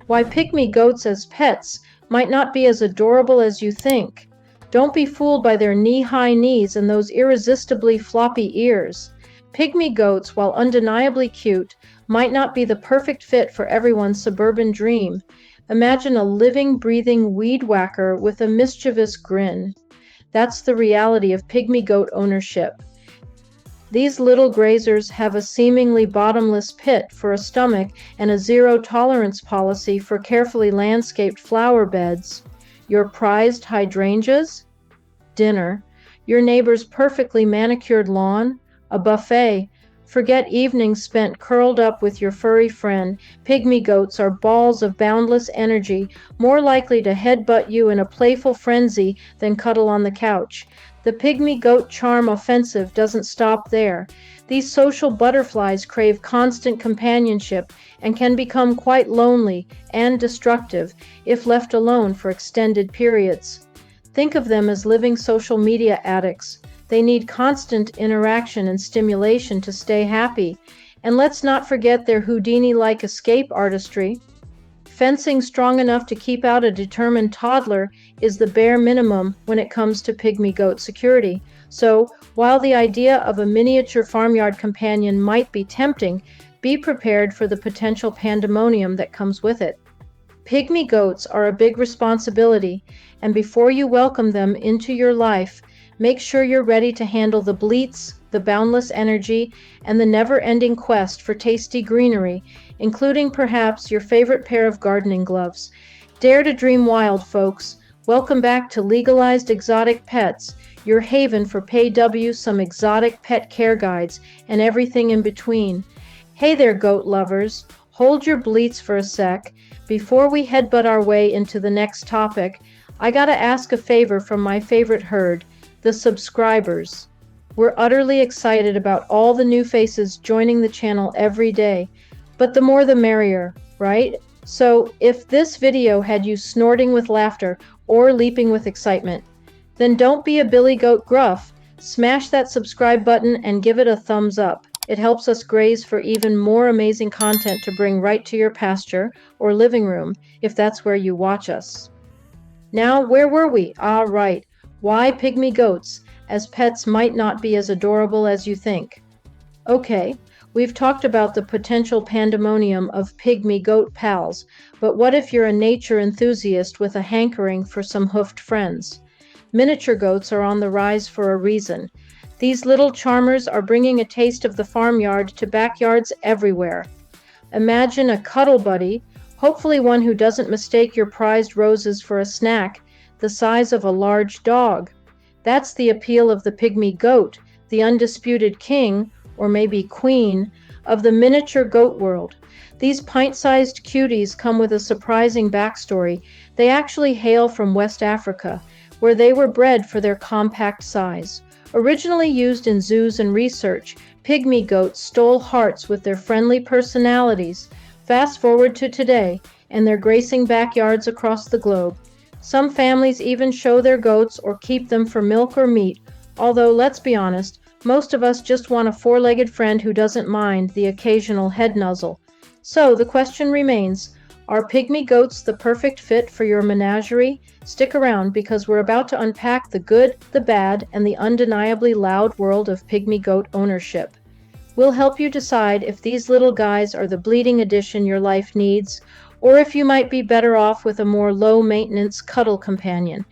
Why pygmy goats as pets might not be as adorable as you think. Don't be fooled by their knee-high knees and those irresistibly floppy ears. Pygmy goats, while undeniably cute, might not be the perfect fit for everyone's suburban dream. Imagine a living, breathing weed whacker with a mischievous grin. That's the reality of pygmy goat ownership. These little grazers have a seemingly bottomless pit for a stomach and a zero-tolerance policy for carefully landscaped flower beds. Your prized hydrangeas? Dinner. Your neighbor's perfectly manicured lawn? A buffet. Forget evenings spent curled up with your furry friend. Pygmy goats are balls of boundless energy, more likely to headbutt you in a playful frenzy than cuddle on the couch. The pygmy goat charm offensive doesn't stop there. These social butterflies crave constant companionship and can become quite lonely and destructive if left alone for extended periods. Think of them as living social media addicts. They need constant interaction and stimulation to stay happy. And let's not forget their Houdini-like escape artistry. Fencing strong enough to keep out a determined toddler is the bare minimum when it comes to pygmy goat security. So, while the idea of a miniature farmyard companion might be tempting, be prepared for the potential pandemonium that comes with it. Pygmy goats are a big responsibility, and before you welcome them into your life, make sure you're ready to handle the bleats, the boundless energy, and the never-ending quest for tasty greenery, including perhaps your favorite pair of gardening gloves. Dare to dream wild, folks. Welcome back to Legalized Exotic Pets, your haven for pay W some exotic pet care guides and everything in between. Hey there, goat lovers. Hold your bleats for a sec. Before we headbutt our way into the next topic, I gotta ask a favor from my favorite herd, the subscribers. We're utterly excited about all the new faces joining the channel every day, but the more the merrier, right? So if this video had you snorting with laughter or leaping with excitement, then don't be a billy goat gruff. Smash that subscribe button and give it a thumbs up. It helps us graze for even more amazing content to bring right to your pasture or living room, if that's where you watch us. Now, where were we? Ah, right. Why pygmy goats, as pets might not be as adorable as you think. Okay, we've talked about the potential pandemonium of pygmy goat pals, but what if you're a nature enthusiast with a hankering for some hoofed friends? Miniature goats are on the rise for a reason. These little charmers are bringing a taste of the farmyard to backyards everywhere. Imagine a cuddle buddy, hopefully one who doesn't mistake your prized roses for a snack, the size of a large dog. That's the appeal of the pygmy goat, the undisputed king, or maybe queen, of the miniature goat world. These pint-sized cuties come with a surprising backstory. They actually hail from West Africa, where they were bred for their compact size. Originally used in zoos and research, pygmy goats stole hearts with their friendly personalities. Fast forward to today, and they're gracing backyards across the globe. Some families even show their goats or keep them for milk or meat, although let's be honest, most of us just want a four-legged friend who doesn't mind the occasional head nuzzle. So the question remains, are pygmy goats the perfect fit for your menagerie? Stick around because we're about to unpack the good, the bad, and the undeniably loud world of pygmy goat ownership. We'll help you decide if these little guys are the bleeding addition your life needs, or if you might be better off with a more low-maintenance cuddle companion.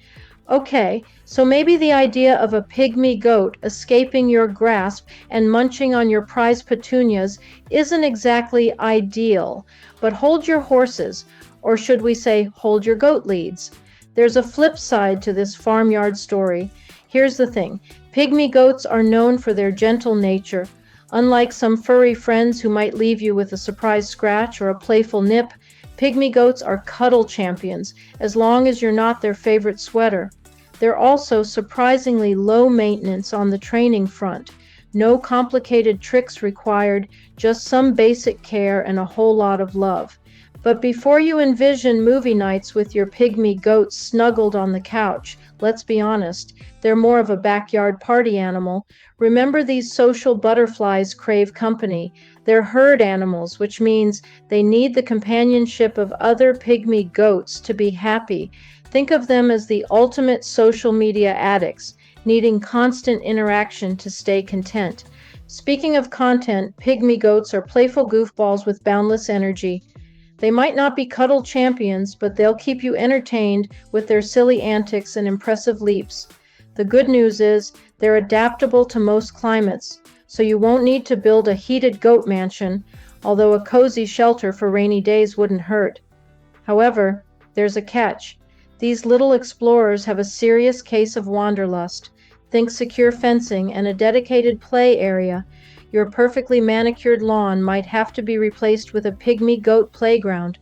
Okay, so maybe the idea of a pygmy goat escaping your grasp and munching on your prized petunias isn't exactly ideal, but hold your horses, or should we say hold your goat leads. There's a flip side to this farmyard story. Here's the thing, pygmy goats are known for their gentle nature. Unlike some furry friends who might leave you with a surprise scratch or a playful nip, pygmy goats are cuddle champions, as long as you're not their favorite sweater. They're also surprisingly low maintenance on the training front. No complicated tricks required, just some basic care and a whole lot of love. But before you envision movie nights with your pygmy goats snuggled on the couch, let's be honest, they're more of a backyard party animal. Remember, these social butterflies crave company. They're herd animals, which means they need the companionship of other pygmy goats to be happy. Think of them as the ultimate social media addicts, needing constant interaction to stay content. Speaking of content, pygmy goats are playful goofballs with boundless energy. They might not be cuddle champions, but they'll keep you entertained with their silly antics and impressive leaps. The good news is they're adaptable to most climates, so you won't need to build a heated goat mansion, although a cozy shelter for rainy days wouldn't hurt. However, there's a catch. These little explorers have a serious case of wanderlust. Think secure fencing and a dedicated play area. Your perfectly manicured lawn might have to be replaced with a pygmy goat playground.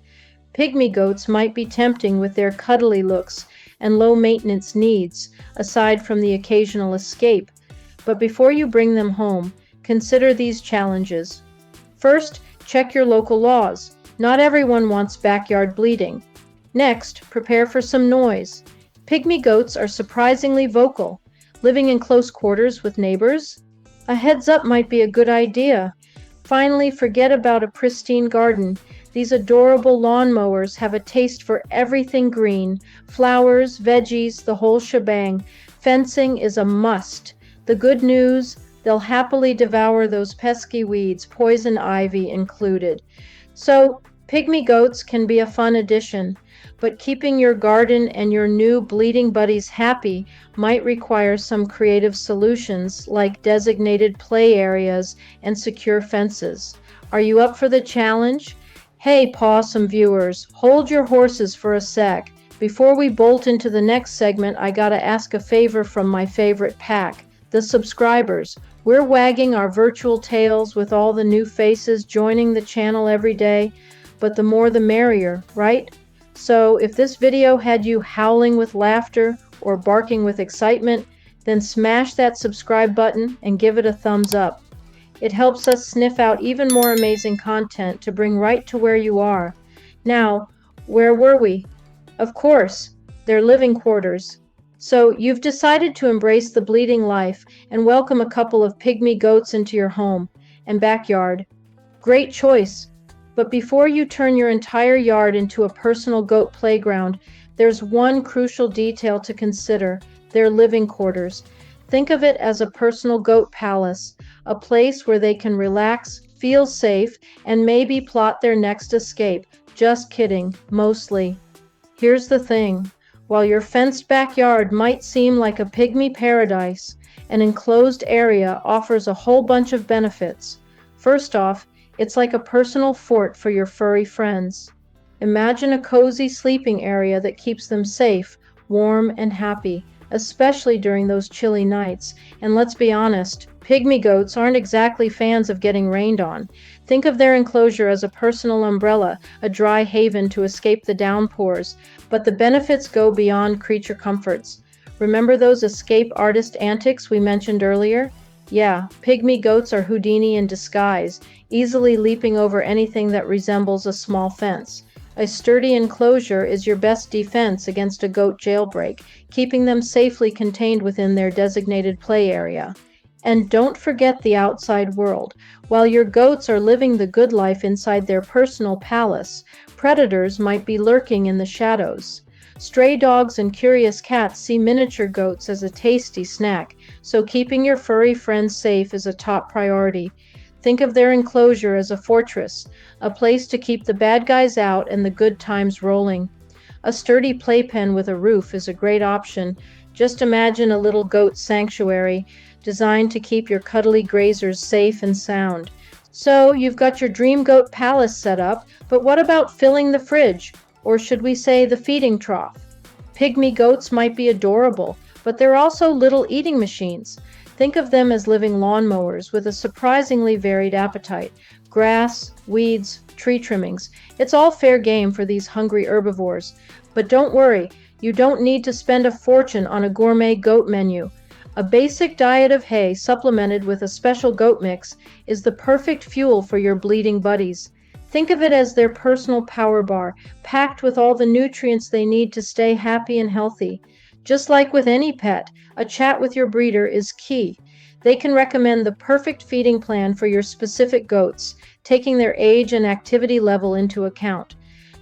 Pygmy goats might be tempting with their cuddly looks and low maintenance needs, aside from the occasional escape. But before you bring them home, consider these challenges. First, check your local laws. Not everyone wants backyard bleeding. Next, prepare for some noise. Pygmy goats are surprisingly vocal. Living in close quarters with neighbors? A heads up might be a good idea. Finally, forget about a pristine garden. These adorable lawnmowers have a taste for everything green, flowers, veggies, the whole shebang. Fencing is a must. The good news, they'll happily devour those pesky weeds, poison ivy included. So, pygmy goats can be a fun addition, but keeping your garden and your new bleeding buddies happy might require some creative solutions like designated play areas and secure fences. Are you up for the challenge? Hey, Pawsome viewers, hold your horses for a sec. Before we bolt into the next segment, I gotta ask a favor from my favorite pack, the subscribers. We're wagging our virtual tails with all the new faces joining the channel every day, but the more the merrier, right? So if this video had you howling with laughter or barking with excitement, then smash that subscribe button and give it a thumbs up. It helps us sniff out even more amazing content to bring right to where you are. Now, where were we? Of course, their living quarters. So you've decided to embrace the bleeding life and welcome a couple of pygmy goats into your home and backyard. Great choice. But before you turn your entire yard into a personal goat playground, there's one crucial detail to consider: their living quarters. Think of it as a personal goat palace, a place where they can relax, feel safe, and maybe plot their next escape. Just kidding, mostly. Here's the thing. While your fenced backyard might seem like a pygmy paradise, an enclosed area offers a whole bunch of benefits. First off, it's like a personal fort for your furry friends. Imagine a cozy sleeping area that keeps them safe, warm, and happy, especially during those chilly nights. And let's be honest, pygmy goats aren't exactly fans of getting rained on. Think of their enclosure as a personal umbrella, a dry haven to escape the downpours. But the benefits go beyond creature comforts. Remember those escape artist antics we mentioned earlier? Yeah, pygmy goats are Houdini in disguise, easily leaping over anything that resembles a small fence. A sturdy enclosure is your best defense against a goat jailbreak, keeping them safely contained within their designated play area. And don't forget the outside world. While your goats are living the good life inside their personal palace, predators might be lurking in the shadows. Stray dogs and curious cats see miniature goats as a tasty snack, so keeping your furry friends safe is a top priority. Think of their enclosure as a fortress, a place to keep the bad guys out and the good times rolling. A sturdy playpen with a roof is a great option. Just imagine a little goat sanctuary designed to keep your cuddly grazers safe and sound. So you've got your dream goat palace set up, but what about filling the fridge? Or should we say the feeding trough? Pygmy goats might be adorable, but they're also little eating machines. Think of them as living lawnmowers with a surprisingly varied appetite. Grass, weeds, tree trimmings. It's all fair game for these hungry herbivores. But don't worry, you don't need to spend a fortune on a gourmet goat menu. A basic diet of hay supplemented with a special goat mix is the perfect fuel for your bleeding buddies. Think of it as their personal power bar, packed with all the nutrients they need to stay happy and healthy. Just like with any pet, a chat with your breeder is key. They can recommend the perfect feeding plan for your specific goats, taking their age and activity level into account.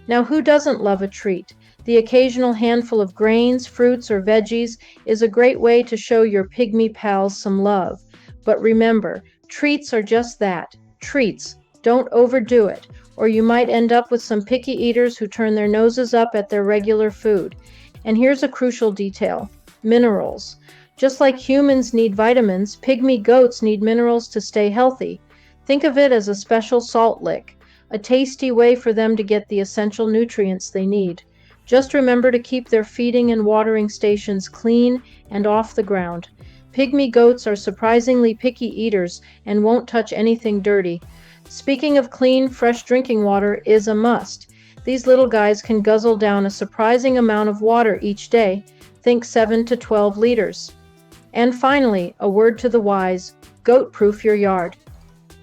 Now, who doesn't love a treat? The occasional handful of grains, fruits, or veggies is a great way to show your pygmy pals some love. But remember, treats are just that, treats. Don't overdo it, or you might end up with some picky eaters who turn their noses up at their regular food. And here's a crucial detail: minerals. Just like humans need vitamins, pygmy goats need minerals to stay healthy. Think of it as a special salt lick, a tasty way for them to get the essential nutrients they need. Just remember to keep their feeding and watering stations clean and off the ground. Pygmy goats are surprisingly picky eaters and won't touch anything dirty. Speaking of clean, fresh drinking water is a must. These little guys can guzzle down a surprising amount of water each day. Think 7 to 12 liters. And finally, a word to the wise: goat-proof your yard.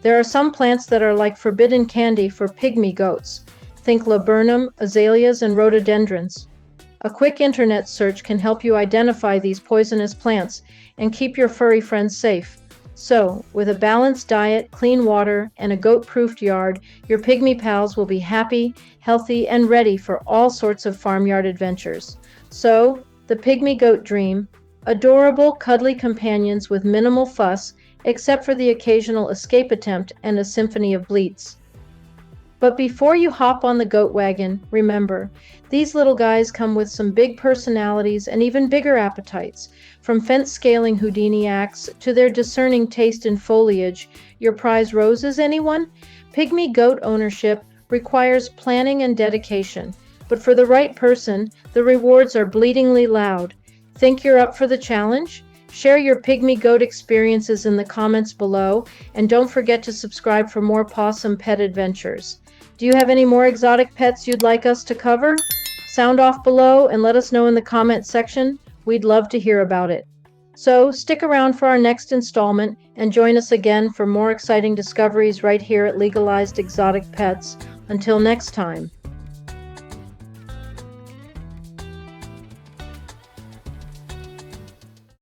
There are some plants that are like forbidden candy for pygmy goats. Think laburnum, azaleas, and rhododendrons. A quick internet search can help you identify these poisonous plants and keep your furry friends safe. So, with a balanced diet, clean water, and a goat-proofed yard, your pygmy pals will be happy, healthy, and ready for all sorts of farmyard adventures. So, the pygmy goat dream: adorable, cuddly companions with minimal fuss, except for the occasional escape attempt and a symphony of bleats. But before you hop on the goat wagon, remember, these little guys come with some big personalities and even bigger appetites. From fence-scaling Houdiniacs to their discerning taste in foliage. Your prize roses, anyone? Pygmy goat ownership requires planning and dedication, but for the right person, the rewards are bleedingly loud. Think you're up for the challenge? Share your pygmy goat experiences in the comments below, and don't forget to subscribe for more possum pet adventures. Do you have any more exotic pets you'd like us to cover? Sound off below and let us know in the comment section. We'd love to hear about it. So stick around for our next installment and join us again for more exciting discoveries right here at Legalized Exotic Pets. Until next time.